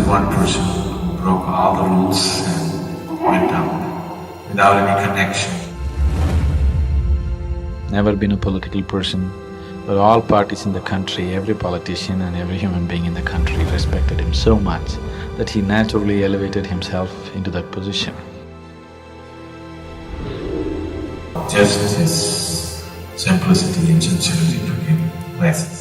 one person who broke all the rules and went out without any connection. Never been a political person, but all parties in the country, every politician and every human being in the country respected him so much that he naturally elevated himself into that position. Just his simplicity and sincerity took him places.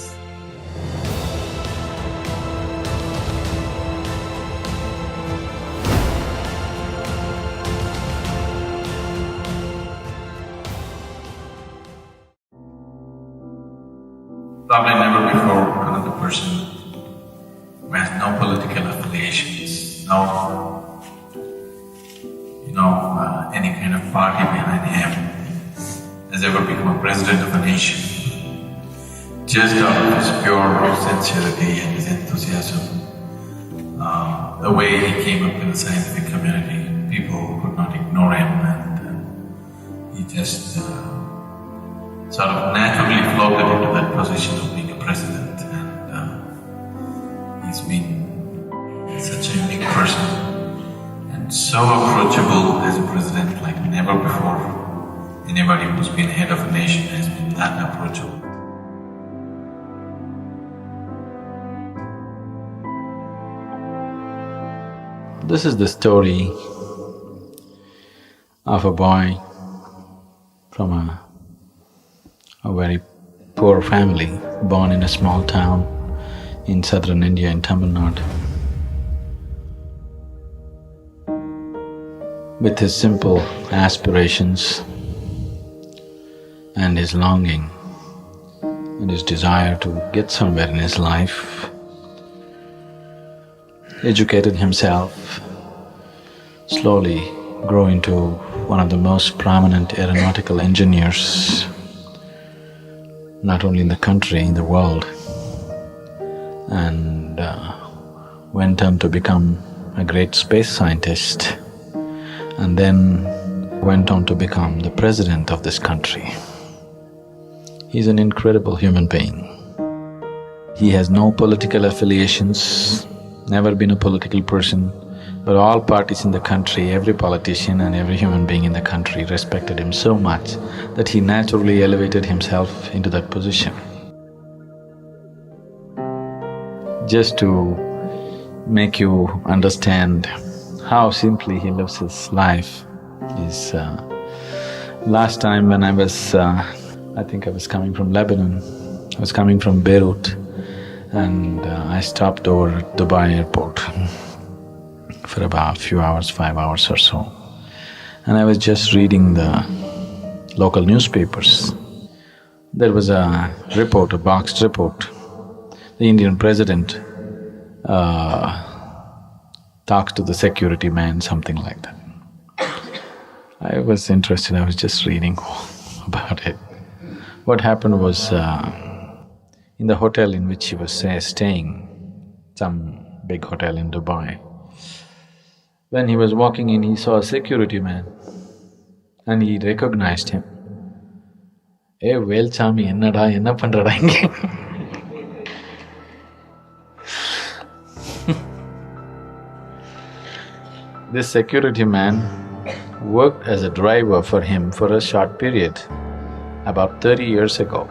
Probably never before another person who has no political affiliations, any kind of party behind him, has ever become a president of a nation. Just out of his pure sincerity and his enthusiasm, the way he came up in the scientific community, people could not ignore him, and he just sort of naturally floated into that position of being a president, and he's been such a unique person and so approachable as a president like never before. Anybody who's been head of a nation has been that approachable. This is the story of a boy from a very poor family, born in a small town in southern India in Tamil Nadu. With his simple aspirations and his longing and his desire to get somewhere in his life, educated himself, slowly grew into one of the most prominent aeronautical engineers, not only in the country, in the world, and went on to become a great space scientist, and then went on to become the president of this country. He's an incredible human being. He has no political affiliations, never been a political person, but all parties in the country, every politician and every human being in the country respected him so much that he naturally elevated himself into that position. Just to make you understand how simply he lives his life is, last time when I was, I think I was coming from Lebanon, I was coming from Beirut, and I stopped over at Dubai airport for about a few hours, 5 hours or so. And I was just reading the local newspapers. There was a report, a boxed report. The Indian president talks to the security man, something like that. I was interested, I was just reading about it. What happened was, in the hotel in which he was staying, some big hotel in Dubai, when he was walking in, he saw a security man and he recognized him. "Hey, Velchami, ennada, enna pandrada inge?" This security man worked as a driver for him for a short period, about 30 years ago.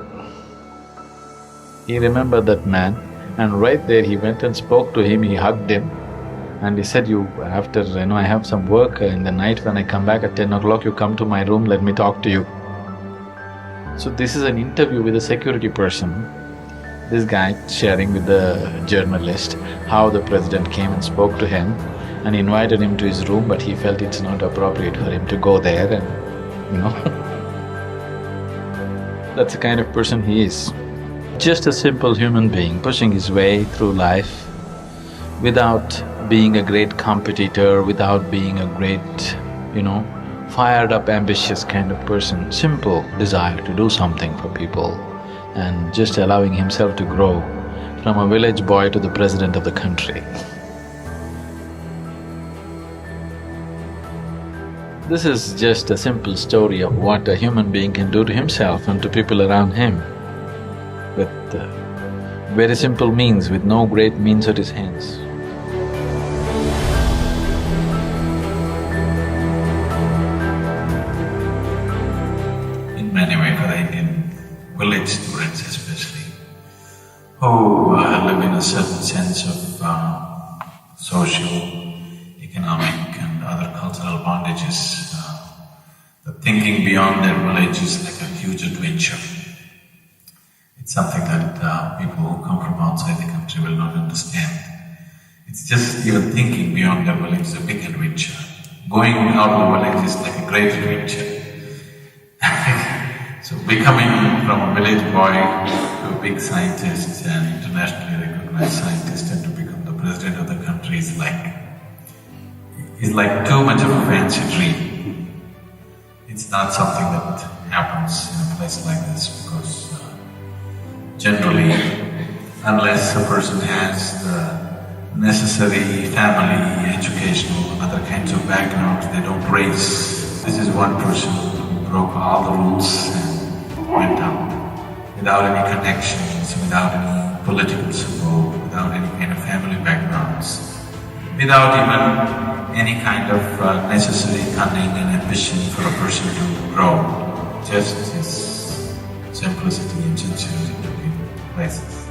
He remembered that man, and right there he went and spoke to him, he hugged him, and he said, I have some work in the night, when I come back at 10 o'clock, you come to my room, let me talk to you. So this is an interview with a security person. This guy sharing with the journalist how the president came and spoke to him and invited him to his room, but he felt it's not appropriate for him to go there and, that's the kind of person he is. Just a simple human being pushing his way through life without being a great competitor, without being a great, fired-up, ambitious kind of person. Simple desire to do something for people and just allowing himself to grow from a village boy to the president of the country. This is just a simple story of what a human being can do to himself and to people around him with very simple means, with no great means at his hands. village students especially, who live in a certain sense of social, economic and other cultural bondages. The thinking beyond their village is like a huge adventure. It's something that people who come from outside the country will not understand. It's just even thinking beyond their village is a big adventure. Going out of the village is like a great adventure. So becoming from a village boy to a big scientist and internationally recognized scientist and to become the president of the country is like too much of a fancy dream. It's not something that happens in a place like this because generally, unless a person has the necessary family, educational and other kinds of backgrounds, they don't raise. This is one person who broke all the rules and went out without any connections, without any political support, without any kind of family backgrounds, without even any kind of necessary cunning and ambition for a person to grow, just his simplicity and sincerity to be places.